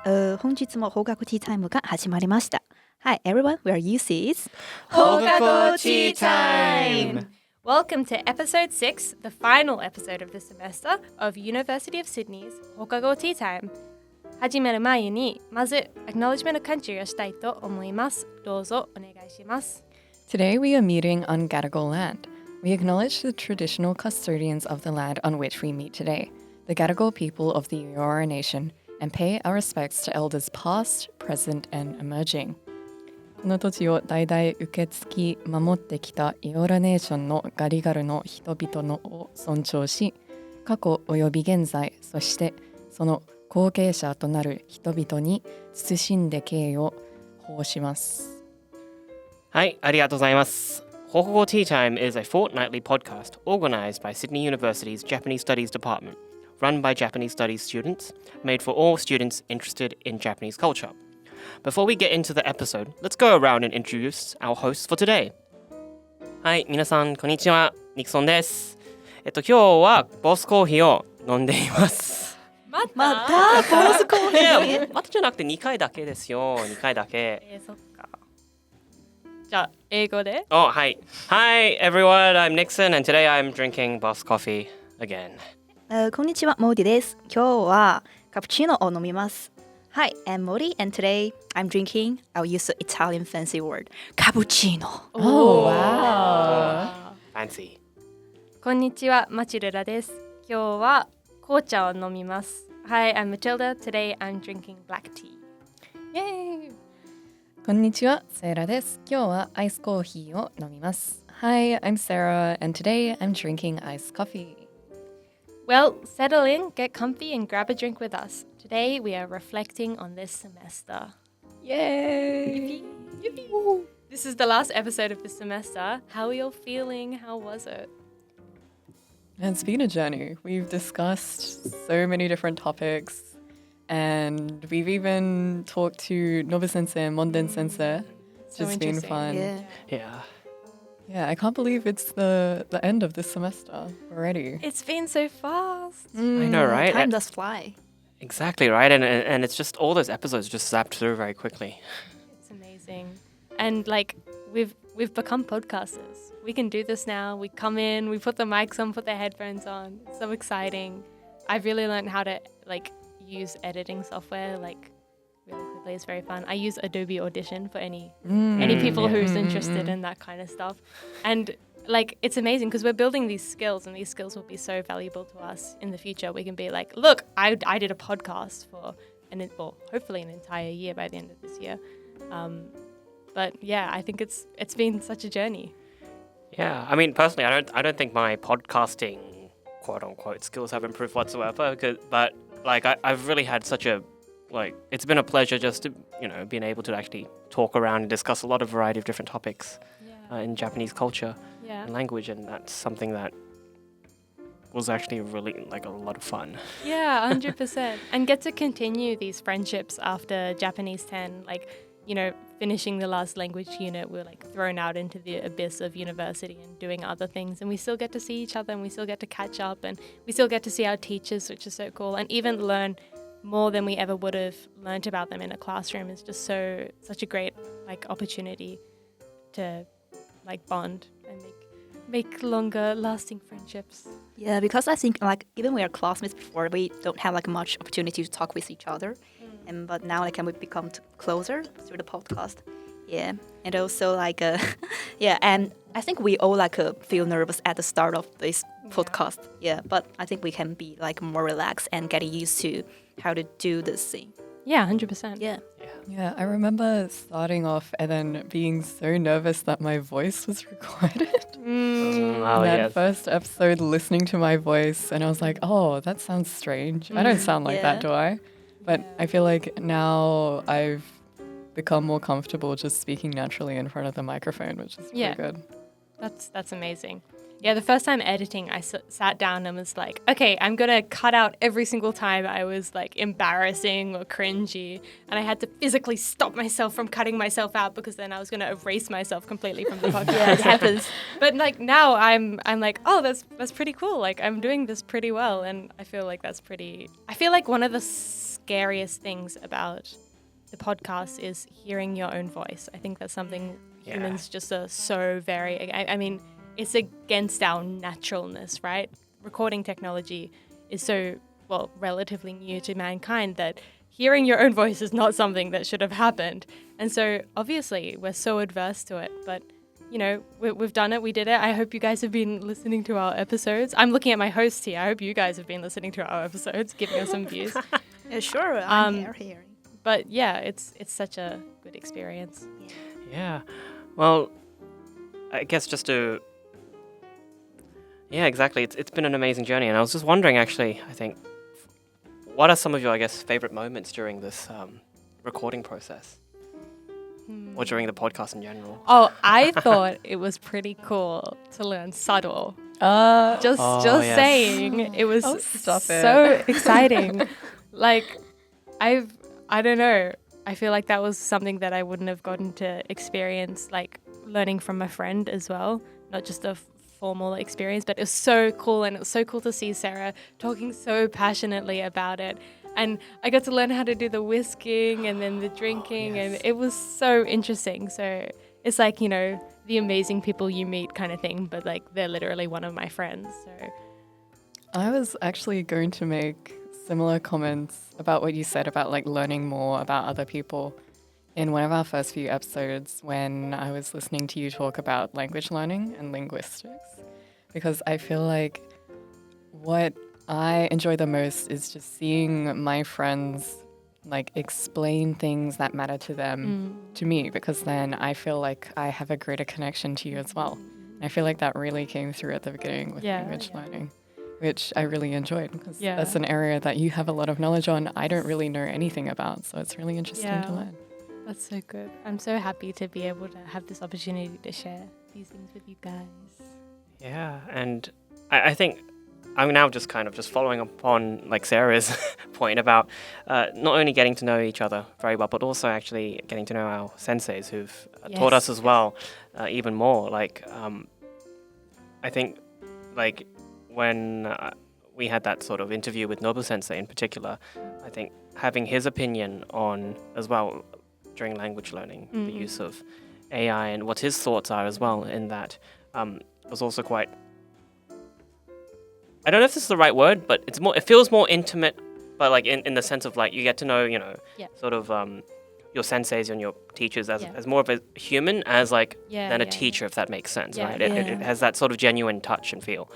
本日も放課後ティータイムが始まりました。Hi everyone, we are USYD. Houkago Tea Time! Welcome to episode 6, the final episode of the semester of University of Sydney's Houkago Tea Time. 始める前にまず acknowledgement of country をしたいと思います。どうぞお願いします。 Today we are meeting on Gadigal land. We acknowledge the traditional custodians of the land on which we meet today, the Gadigal people of the Eora Nation, and pay our respects to elders past, present, and emerging. この土地を代々受け継ぎ守ってきたイオラネーションのガリガルの人々のを尊重し、過去および現在、そしてその後継者となる人々に謹んで敬意を表します。はい、ありがとうございます。Houkago Tea Time is a fortnightly podcast organized by Sydney University's Japanese Studies Department, run by Japanese Studies students, made for all students interested in Japanese culture. Before we get into the episode, let's go around and introduce our hosts for today. はい、皆さんこんにちは、ニクソンです。今日はボスコーヒーを飲んでいます。またボスコーヒーまたじゃなくて2回だけですよ、2回だけ。そっか。じゃあ英語で。Oh, hi. Hi everyone, I'm Nixon and today I'm drinking Boss Coffee again. こんにちは、Mody です。今日はカプチーノを飲みます。Hi, I'm Mody and today I'm drinking, I'll use the Italian fancy word, cappuccino. Oh, wow. Fancy. こんにちは、マチルダです。今日は紅茶を飲みます。Hi, I'm Matilda. Today I'm drinking black tea. Yay! こんにちは、セイラです。今日はアイスコーヒーを飲みます。Hi, I'm Sarah and today I'm drinking iced coffee.Well, settle in, get comfy, and grab a drink with us. Today, we are reflecting on this semester. Yay! Yippee! This is the last episode of this semester. How are you all feeling? How was it? It's been a journey. We've discussed so many different topics, and we've even talked to Nobu-sensei and Monden-sensei. It's just been fun. Yeah, I can't believe it's the end of this semester already. It's been so fast. I know, right? Time does fly. Exactly, right? And it's just all those episodes just zapped through very quickly. It's amazing. And like we've become podcasters. We can do this now. We come in, we put the mics on, put the headphones on. It's so exciting. I've really learned how to like use editing software like really quickly. It's very fun. I use Adobe Audition for any people who's interested in that kind of stuff. And like it's amazing because we're building these skills and these skills will be so valuable to us in the future. We can be like, look, I did a podcast for hopefully an entire year by the end of this year. But yeah, I think it's been such a journey. Yeah, I mean personally I don't think my podcasting quote unquote skills have improved whatsoever but like I've really had such a it's been a pleasure just to, being able to actually talk around and discuss a lot of variety of different topics in Japanese culture and language, and that's something that was actually really a lot of fun. Yeah, 100%. And get to continue these friendships after Japanese 10, finishing the last language unit, we're thrown out into the abyss of university and doing other things, and we still get to see each other and we still get to catch up and we still get to see our teachers, which is so cool, and even learn more than we ever would have learnt about them in a classroom. Is just such a great opportunity to bond and make longer lasting friendships. Yeah, because I think even we are classmates before, we don't have much opportunity to talk with each other, but now we become closer through the podcast. Yeah, and also and I think we all feel nervous at the start of this podcast. Yeah, but I think we can be more relaxed and getting used to how to do this thing. Yeah, 100%. Yeah, I remember starting off and then being so nervous that my voice was recorded. That first episode, listening to my voice, and I was like, oh, that sounds strange. I don't sound like that, do I? But I feel like now I've become more comfortable just speaking naturally in front of the microphone, which is really good. That's amazing. Yeah, the first time editing, I sat down and was like, okay, I'm going to cut out every single time I was embarrassing or cringy. And I had to physically stop myself from cutting myself out because then I was going to erase myself completely from the podcast. Yeah, it happens. But now I'm like, oh, that's pretty cool. I'm doing this pretty well. And I feel like that's pretty, I feel like one of the scariest things about the podcast is hearing your own voice. I think that's something humans just are so very, I mean, it's against our naturalness, right? Recording technology is so, well, relatively new to mankind that hearing your own voice is not something that should have happened. And so obviously we're so adverse to it, but you know, we've done it, we did it. I hope you guys have been listening to our episodes. I'm looking at my host here. I hope you guys have been listening to our episodes, giving us some views. Yeah, sure, I'm hearing. But yeah, it's such a good experience. Yeah. Well, I guess just to... Yeah, exactly. It's been an amazing journey. And I was just wondering, actually, I think, what are some of your, I guess, favorite moments during this recording process? Or during the podcast in general? Oh, I thought it was pretty cool to learn subtle. Just yes. saying, it was stop so exciting. Like, I don't know. I feel like that was something that I wouldn't have gotten to experience, like learning from a friend as well, not just a formal experience, but it was so cool. And it was so cool to see Sarah talking so passionately about it. And I got to learn how to do the whisking and then the drinking, and it was so interesting. So it's like, you know, the amazing people you meet kind of thing, but like they're literally one of my friends. So I was actually going to make similar comments about what you said about like learning more about other people in one of our first few episodes when I was listening to you talk about language learning and linguistics, because I feel like what I enjoy the most is just seeing my friends like explain things that matter to them to me, because then I feel like I have a greater connection to you as well. I feel like that really came through at the beginning with language learning, which I really enjoyed, because that's an area that you have a lot of knowledge on. I don't really know anything about, so it's really interesting to learn. That's so good. I'm so happy to be able to have this opportunity to share these things with you guys. Yeah, and I think I'm now just kind of just following up on like Sarah's point about not only getting to know each other very well, but also actually getting to know our senseis who've taught us as well even more. Like I think like when we had that sort of interview with Nobu Sensei in particular, I think having his opinion on as well during language learning, the use of AI and what his thoughts are as well in that was also quite... I don't know if this is the right word, but it feels more intimate, but like in the sense of like you get to know, you know, sort of your senseis and your teachers as more of a human as like than a teacher, if that makes sense, right? It has that sort of genuine touch and feel.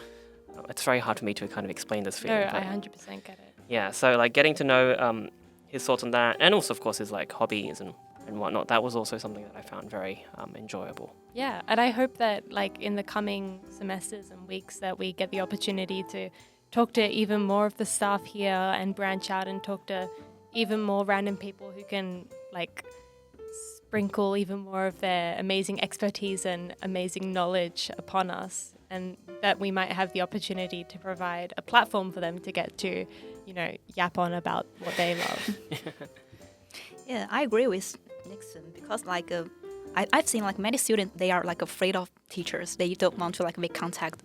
It's very hard for me to kind of explain this feeling. No, I 100% get it. Yeah, so like getting to know his thoughts on that, and also of course his like hobbies and whatnot, that was also something that I found very enjoyable. Yeah, and I hope that like in the coming semesters and weeks that we get the opportunity to talk to even more of the staff here and branch out and talk to even more random people who can like sprinkle even more of their amazing expertise and amazing knowledge upon us, and that we might have the opportunity to provide a platform for them to get to, you know, yap on about what they love. Yeah, I agree with Nixon, because like I've seen like many students, they are like afraid of teachers. They don't want to like make contact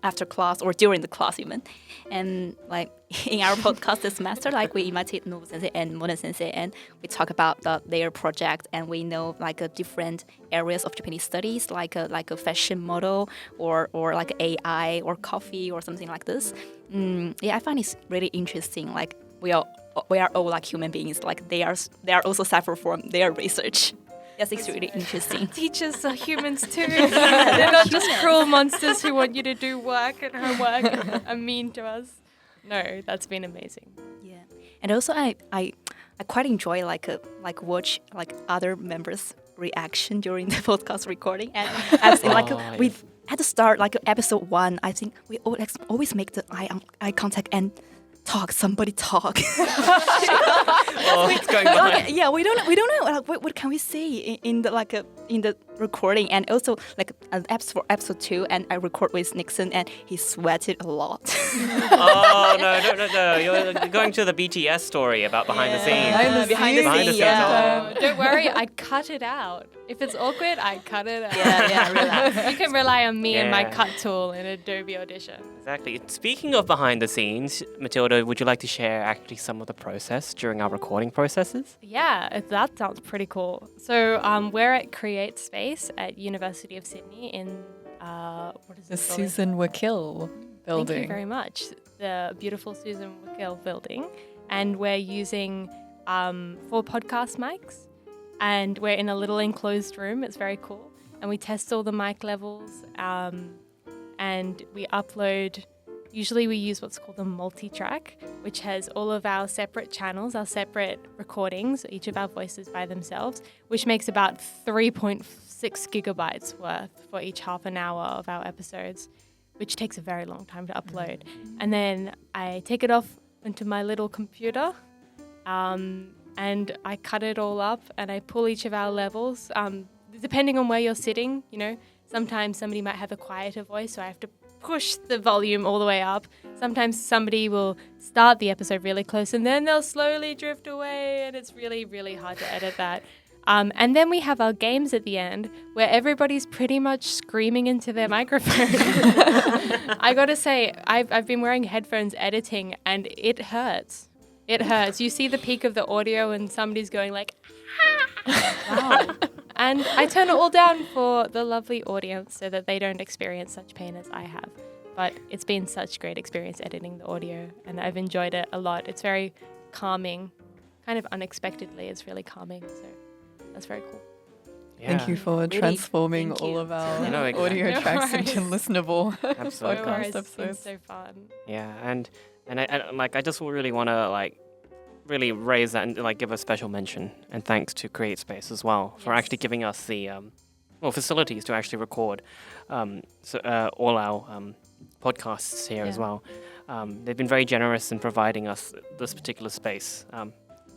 after class or during the class even. And like in our podcast this semester, like we invited Nobu Sensei and Mody Sensei, and we talk about their project, and we know like different areas of Japanese studies, like a fashion model or like AI or coffee or something like this. Yeah, I find it's really interesting. Like we are all like human beings. Like they are also suffer from their research. Yes, it's really interesting. Teachers are humans too. They're not just cruel monsters who want you to do work and homework and are mean to us. No, that's been amazing. Yeah, and also I quite enjoy like watch like other members' reaction during the podcast recording, and I've seen like we at the start like episode 1, I think we always make the eye contact and talk. Somebody talk. What's going on? Yeah, we don't know. Like, what can we say in the recording? And also like episode 2, and I record with Nixon, and he sweated a lot. Oh, no. You're going to the BTS story about behind the scenes. Behind the Behind the scenes, scenes, yeah. oh. Don't worry, I cut it out. If it's awkward, I cut it out. Yeah, relax. You can rely on me and my Yeah. cut tool in Adobe Audition. Exactly. Speaking of behind the scenes, Matilda, would you like to share actually some of the process during our recording processes? Yeah, that sounds pretty cool. So we're at Create Space at University of Sydney in, what is The it called? Susan Wakil building. Thank you very much. The beautiful Susan Wakil building. And we're using 4 podcast mics. And we're in a little enclosed room. It's very cool. And we test all the mic levels. And we upload, usually we use what's called a multi-track, which has all of our separate channels, our separate recordings, each of our voices by themselves, which makes about 3.6 gigabytes worth for each half an hour of our episodes, which takes a very long time to upload. And then I take it off into my little computer, and I cut it all up, and I pull each of our levels, depending on where you're sitting, you know. Sometimes somebody might have a quieter voice, so I have to push the volume all the way up. Sometimes somebody will start the episode really close and then they'll slowly drift away, and it's really, really hard to edit that. And then we have our games at the end where everybody's pretty much screaming into their microphone. I gotta say, I've been wearing headphones editing, and it hurts. It hurts. You see the peak of the audio and somebody's going like, wow. And I turn it all down for the lovely audience so that they don't experience such pain as I have. But it's been such great experience editing the audio, and I've enjoyed it a lot. It's very calming, kind of unexpectedly. It's really calming, so that's very cool. Thank you for transforming all of our I know, exactly. audio No tracks into worries. listenable Absolutely. No worries, podcast it's been episodes. so fun. Yeah, and I just really want to really raise that and give a special mention and thanks to Create Space as well for actually giving us the facilities to actually record all our podcasts here as well. They've been very generous in providing us this particular space.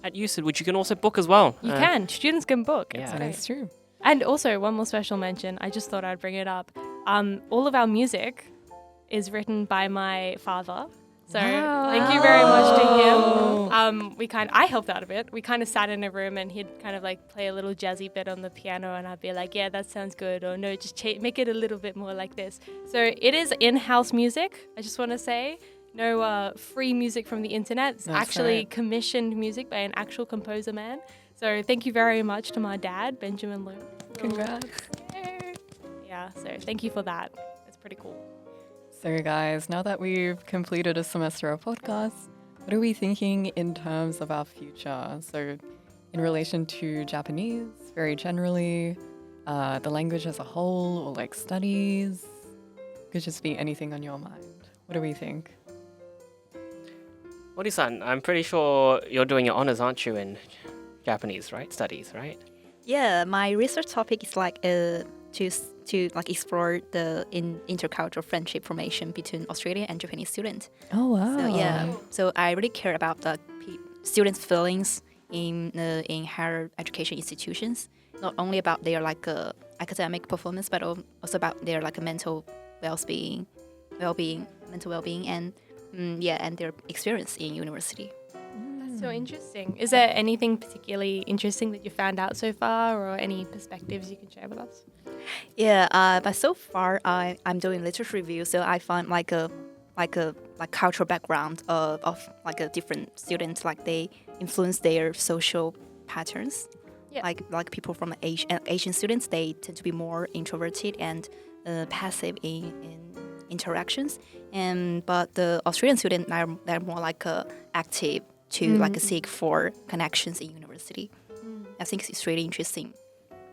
At USYD, which you can also book as well. You can. Students can book. It's Yeah. great. That's true. And also, one more special mention. I just thought I'd bring it up. All of our music is written by my father. So thank you very much to him. I helped out a bit. We kind of sat in a room, and he'd kind of play a little jazzy bit on the piano, and I'd be like, yeah, that sounds good. Or no, just make it a little bit more like this. So it is in-house music. I just want to say. No free music from the internet. It's That's actually right. commissioned music by an actual composer man. So thank you very much to my dad, Benjamin Loon. Congrats. Yeah, so thank you for that. It's pretty cool. So guys, now that we've completed a semester of podcasts, what are we thinking in terms of our future? So in relation to Japanese, very generally, the language as a whole, or studies, could just be anything on your mind. What do we think? Mody-san, I'm pretty sure you're doing your honors, aren't you, in Japanese, right? Studies, right? Yeah, my research topic is to explore the intercultural friendship formation between Australian and Japanese students. Oh wow. So yeah, so I really care about the students' feelings in higher education institutions, not only about their academic performance, but also about their mental well-being, and and their experience in university. That's so interesting. Is there anything particularly interesting that you found out so far, or any perspectives you can share with us? Yeah, but so far I'm doing literature review, so I find a cultural background of a different students, they influence their social patterns. Yeah. Like people from Asian students, they tend to be more introverted and passive in interactions, but the Australian students they're more active to seek for connections in university. I think it's really interesting.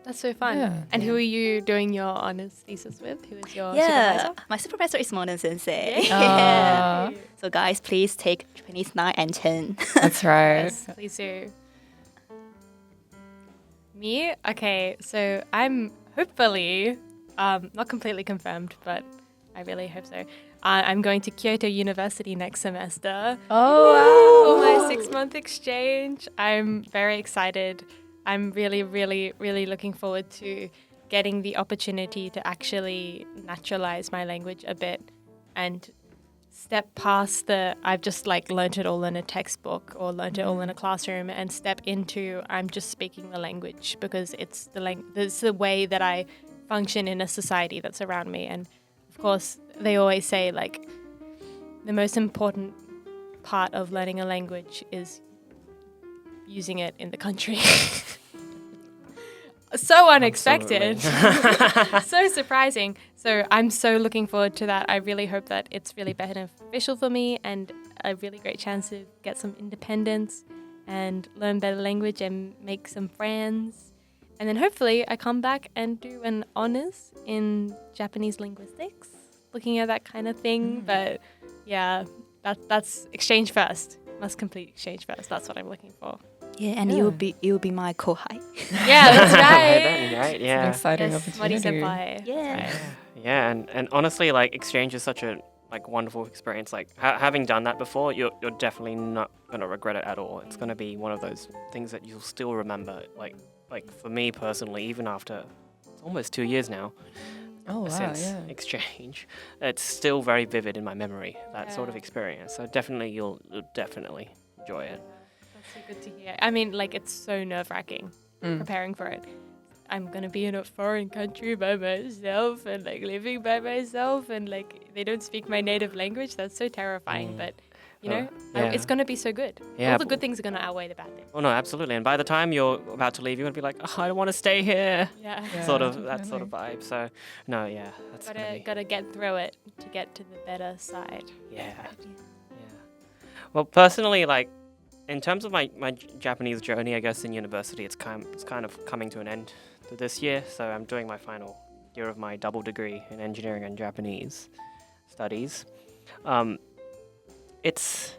That's so fun. Yeah. And who are you doing your honors thesis with? Who is your supervisor? My supervisor is Mody Sensei. Yay. Ah. So guys, please take Japanese 9 and 10. That's right. Yes, please do. Me? Okay, so I'm hopefully, not completely confirmed, but I really hope so. I'm going to Kyoto University next semester for my 6-month exchange. I'm very excited. I'm really, really, really looking forward to getting the opportunity to actually naturalize my language a bit and step past the I've just like learnt it all in a textbook or learnt it all in a classroom and step into I'm just speaking the language because it's the way that I function in a society that's around me. And of course, they always say like the most important part of learning a language is using it in the country. So unexpected. So surprising. So I'm so looking forward to that. I really hope that it's really beneficial for me and a really great chance to get some independence and learn better language and make some friends. And then hopefully I come back and do an honours in Japanese linguistics, looking at that kind of thing. But yeah, that's exchange first. Must complete exchange first. That's what I'm looking for. Yeah, and you will be my kohai. Yeah, that's right. Right, It's yeah. an exciting Yes, opportunity. Mody senpai. Yeah. Yeah, and honestly, like exchange is such a like wonderful experience. Like having done that before, you're definitely not gonna regret it at all. It's gonna be one of those things that you'll still remember. Like for me personally, even after it's almost 2 years now Oh, wow, since yeah. exchange, it's still very vivid in my memory. That sort of Yeah. experience. So definitely, you'll definitely enjoy it. That's so good to hear. I mean, like, it's so nerve-wracking Mm. preparing for it. I'm going to be in a foreign country by myself and, like, living by myself and, like, they don't speak my native language. That's so terrifying. But, you know, yeah. it's going to be so good. Yeah, All the but- good things are going to outweigh the bad things. Oh no, absolutely. And by the time you're about to leave, you're gonna be like, oh, I don't want to stay here. Yeah. Yeah. Sort of that sort of vibe. So no, yeah, that's gonna be, Gotta get through it to get to the better side. yeah. Well, personally, like in terms of my Japanese journey, I guess in university, it's kind of coming to an end to this year. So I'm doing my final year of my double degree in engineering and Japanese studies. It's,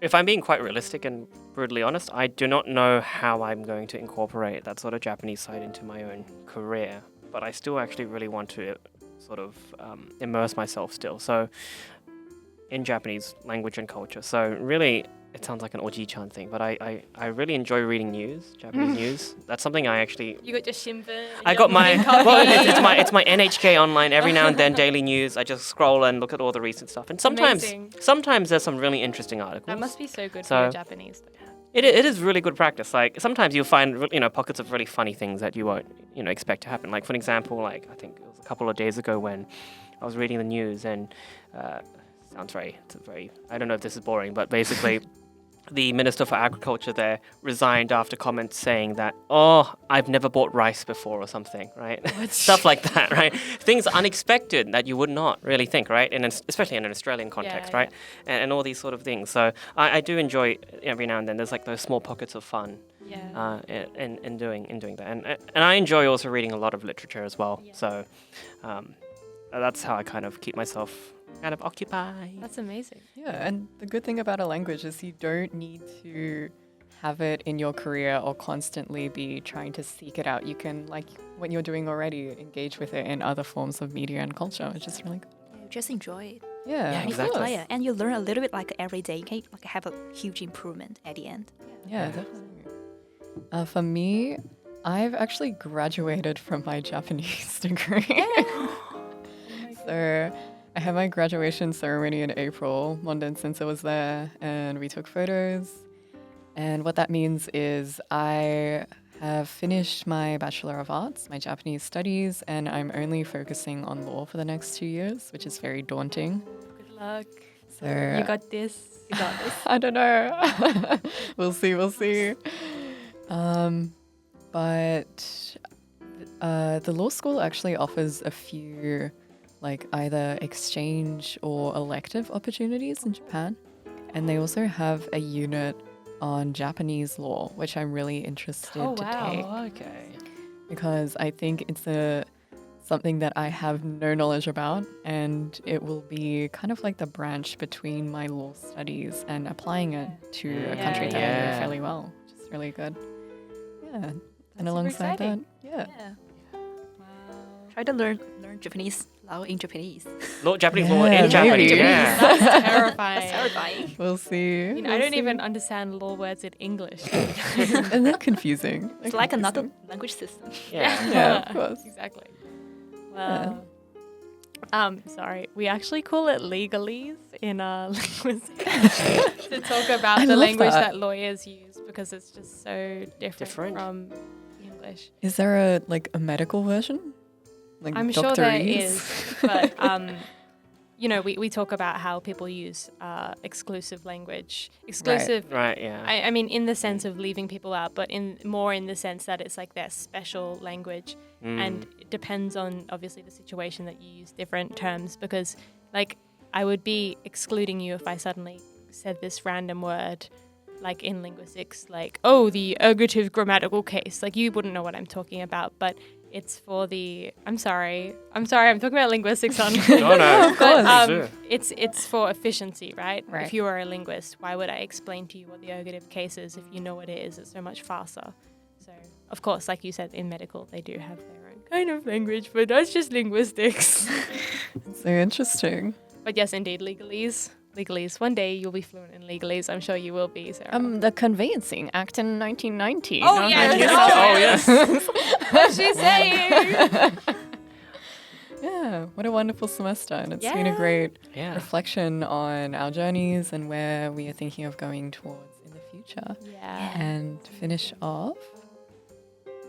if I'm being quite realistic and brutally honest, I do not know how I'm going to incorporate that sort of Japanese side into my own career. But I still actually really want to sort of immerse myself still. So in Japanese language and culture. So really, it sounds like an Oji-chan thing, but I really enjoy reading news, Japanese news. That's something I actually... You got your shimbun. I got my... Well, it's my NHK online. Every now and then, daily news. I just scroll and look at all the recent stuff. And Amazing. sometimes there's some really interesting articles. That must be so good for So- your Japanese. It is really good practice. Like sometimes you'll find pockets of really funny things that you won't expect to happen. Like for example, like I think it was a couple of days ago when I was reading the news and I don't know if this is boring, but basically the Minister for Agriculture there resigned after comments saying that, oh, I've never bought rice before or something, right? Stuff like that, right? Things unexpected that you would not really think, right? Especially in an Australian context, right? And all these sort of things. So I do enjoy every now and then. There's like those small pockets of fun Yeah. in doing that. And I enjoy also reading a lot of literature as well. Yeah. So that's how I kind of keep myself kind of occupied. That's amazing. Yeah, and the good thing about a language is you don't need to have it in your career or constantly be trying to seek it out. You can, like what you're doing already, engage with it in other forms of media and culture, which is really good. Just enjoy it. Yeah, Yeah, of exactly. course. Yeah, and you learn a little bit like every day. You can like have a huge improvement at the end. Yeah, definitely. For me, I've actually graduated from my Japanese degree. So I had my graduation ceremony in April. London Sensei was there and we took photos. And what that means is I have finished my Bachelor of Arts, my Japanese studies, and I'm only focusing on law for the next 2 years, which is very daunting. Good luck. So You got this. You got this. I don't know. We'll see. But the law school actually offers a few like either exchange or elective opportunities in Japan. And they also have a unit on Japanese law, which I'm really interested to take. Okay. Because I think it's something that I have no knowledge about, and it will be kind of like the branch between my law studies and applying it to a country that I know Yeah. fairly well, which is really good. Yeah, and super alongside that, exciting. yeah. Wow. Try to learn Japanese Lao in Japanese. Japanese law Yeah, in Japanese. maybe. Yeah. That's terrifying. That's terrifying. We'll see. I mean, I don't even understand law words in English. And they're confusing. It's like another language system. Yeah. Yeah, of course. Exactly. Wow. Sorry. We actually call it legalese in linguistics to talk about I the love language that. that lawyers use because it's just so different. From English. Is there a medical version? Like I'm sure there doctorese? is, but we talk about how people use exclusive language. Exclusive. Right, yeah. I mean, in the sense of leaving people out, but in the sense that it's like their special language, and it depends on obviously the situation that you use different terms. Because, like, I would be excluding you if I suddenly said this random word, like in linguistics, like, oh, the ergative grammatical case. Like, you wouldn't know what I'm talking about, but it's for the. I'm sorry. I'm talking about linguistics on. No, of course. But, it's for efficiency, right? Right. If you were a linguist, why would I explain to you what the ergative case is if you know what it is? It's so much faster. So, of course, like you said, in medical, they do have their own kind of language, but that's just linguistics. So interesting. But yes, indeed, legalese. Legalese. One day you'll be fluent in legalese. I'm sure you will be, Sarah. The Conveyancing Act in 1990. Oh, yes. Oh, yes. What's she saying? Yeah, what a wonderful semester. And it's been a Yeah. great Yeah. reflection on our journeys and where we are thinking of going towards in the future. Yeah. And to finish off,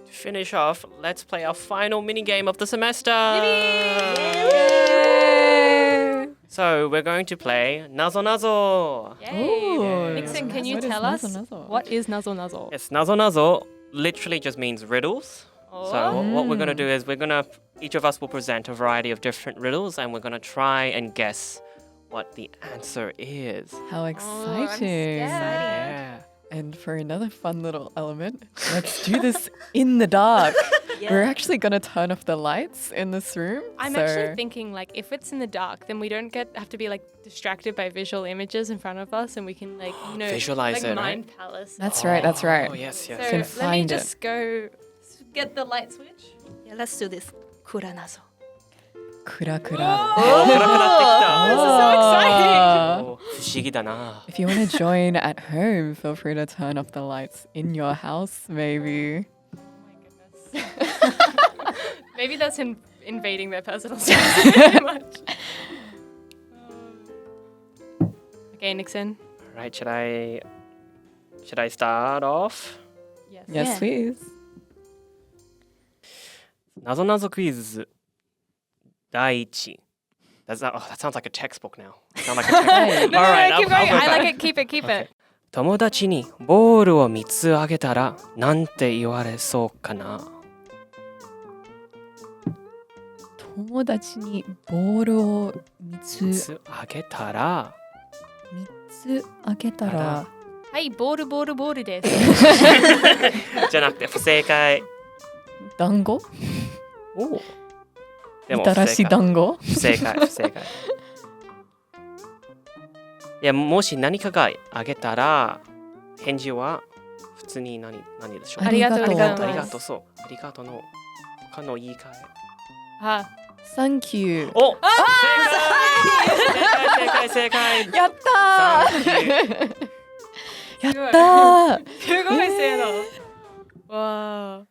To finish off, let's play our final mini game of the semester. So we're going to play Nazo Nazo. Yay. Ooh. Nixon, can you What is tell us Nazo Nazo? what is Nazo Nazo? Yes, Nazo Nazo literally just means riddles. Oh. So what we're going to do is each of us will present a variety of different riddles and we're going to try and guess what the answer is. How I'm exciting. scared. Yeah. And for another fun little element, let's do this in the dark. We're actually going to turn off the lights in this room. I'm actually thinking, like, if it's in the dark, then we don't have to be, like, distracted by visual images in front of us, and we can, like, Visualize like it, mind palace. That's right, that's right. Oh, yes, yes. So can let me find it. just go get the light switch. Yeah, let's do this. Kuranazo. Kura kura. Oh,暗くなってきた。 This is so exciting. お不思議だな。 If you want to join at home, feel free to turn off the lights in your house, maybe. Oh my goodness. Maybe that's invading their personal space too much. Okay, Nixon. All right, should I start off? Yes. Yes, Yeah. please. なぞなぞクイズ第一。that sounds like a textbook now. Sound like a textbook. Right. No, All right, keep I'll going. go I like back. it. Keep it. Keep it. 友達にボールを3つあげたらなんて言われそうかな。友達にボールを3 3つつあげたらあげたらはい、ボールボールボールです。じゃなくて不正解。団子おお。でもみたらし団子不正解不正解。いやもし何かがあげたら返事は普通に何でしょう。ありがとうございますありがとうそうありがとうの他の言い換え。あ、サンキューお正解やったーやったーすごい精度。わ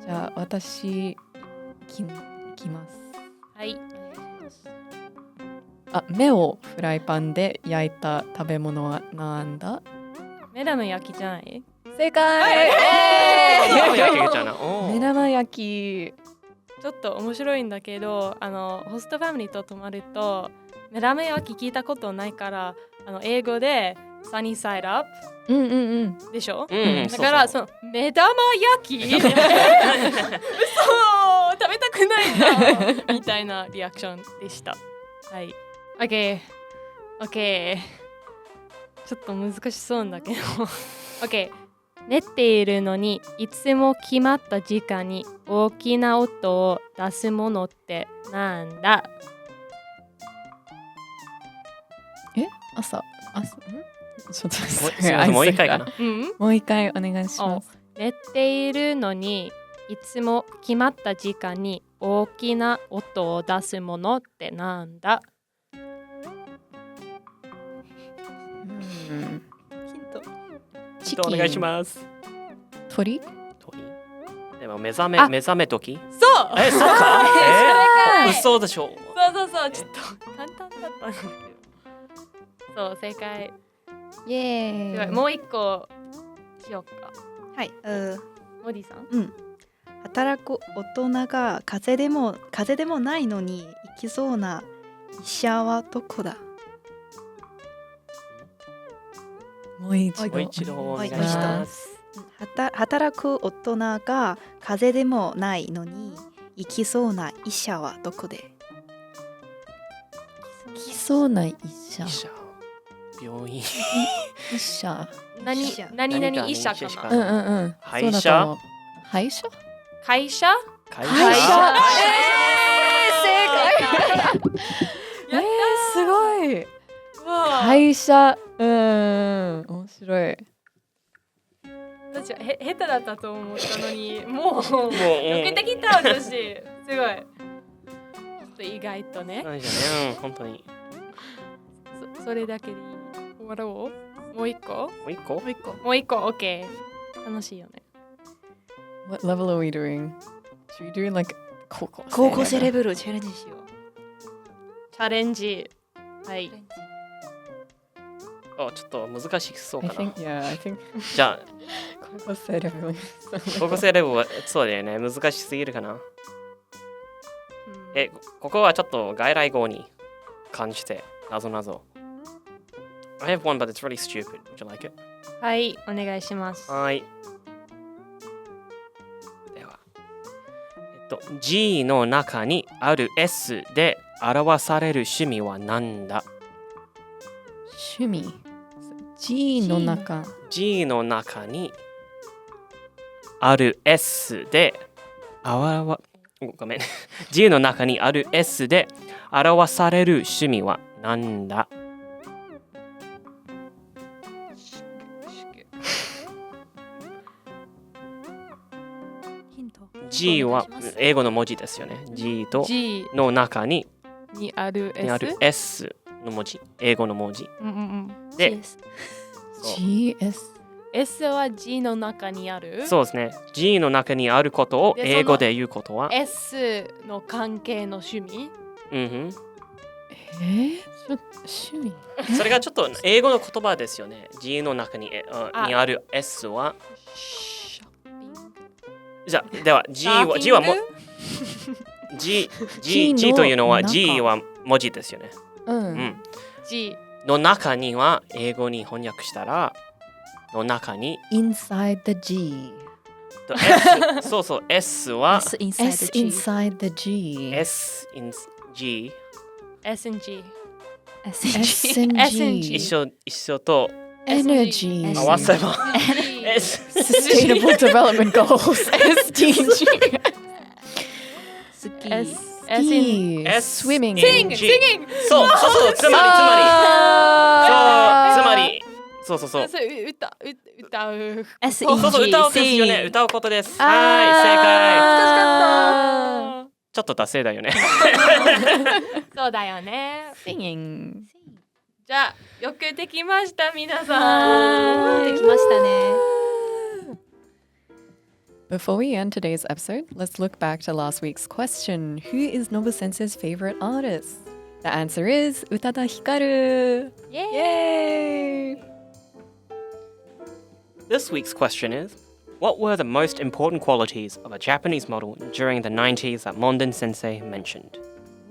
じゃあ私いきますー。はい。あ、目をフライパンで焼いた食べ物はなんだ目玉焼きじゃない？正解目玉焼きちょっと面白いんだけど、ホストファミリーと泊まると目玉焼き聞いたことないから、英語でサニーサイドアッうんうんうんプでしょ？うんだからその目玉焼き嘘食べたくないなみたいなリアクションでした。はい。OK。ちょっと難しそうだけど。OK。寝ているのにいつも決まった時間に大きな音を出すものってなんだ？朝ちょっとすいませんもう一回かな。もう一回お願いします寝ているのにいつも決まった時間に大きな音を出すものってなんだ？ヒント。チお願いします。鳥でも目覚め時？そうえ、そうか？嘘でしょ。そうちょっと簡単だったんだけどそう正解イエーイ。すごいもう一個しようかはい。モディさん働く大人が風邪でもないのに行きそうな医者はどこだ？もう一もう一度お願いしもう一度ます。働く大人が風邪でもないのに行きそうな医者はどこで？来そうな医者医者。病院。医者何医者々医者か何々なうん歯医者そうだと思う歯医者会社会会社すごい会社面白い私は下手だったと思ったのにもうもう避けてきた私すごいちょっと意外とねなんじゃね、本当に。それだけでいい終わろうもう一個もう一個？もう一個 OK 楽しいよね What level are we doing? Should we do like 高校生レベルチャレンジしよう。チャレンジはいあ、ちょっと難しそう I かな。 think じゃあ、高校生レベル高校生レベルはそうだよね。難しすぎるかな。うんここはちょっと外来語に関してなぞなぞ。I have one, but it's really stupid. Would you like it? はいお願いしますはい。では、G の中にある S で表される趣味は何だ？趣味 G の中 G の中にある S でごめんG の中にある S で表される趣味は何だ？ヒント。 G は英語の文字ですよね。G と G の中ににある S ある S の文字、英語の文字。うんうんうんで、そう GS S は G の中にあるそうですね。G の中にあることをで英語で言うことは、 S の関係の趣味趣味それがちょっと英語の言葉ですよね。G の中ににある S は、ショッピングじゃあでは G はも G というのは中 G は文字ですよね。うん。G の中には英語に翻訳したらの中に Inside the G と S そうそう S は S inside S the G inside the G S in G S and G S S in G and G 一緒と Energy 合わせば S Sustainable Development Goals SDG S Ski S Swimming Sing そうつまりそうそれ歌う S そう in そう G 歌うですよね Sing 歌うことですあーはい正解難しかっちょっと達成だよねたそうだよね Singing じゃあよくできました皆さんできましたね Before we end today's episode, let's look back to last week's question. Who is Nobu-sensei's favorite artist? The answer is Utada Hikaru. Yay! This week's question is, what were the most important qualities of a Japanese model during the 90s that Monden Sensei mentioned?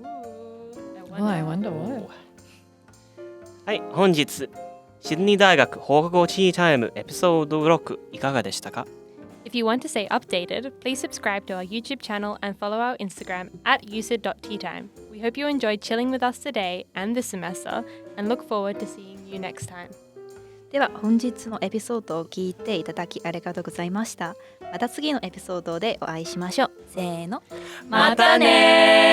Oh, I wonder what. はい、本日シドニー大学放課後ティータイムエピソード6いかがでしたか？ If you want to stay updated, please subscribe to our YouTube channel and follow our Instagram at USYD.teatime. We hope you enjoyed chilling with us today and this semester and look forward to seeing you next time. では本日のエピソードを聞いていただきありがとうございました。また次のエピソードでお会いしましょう。せーの。またねー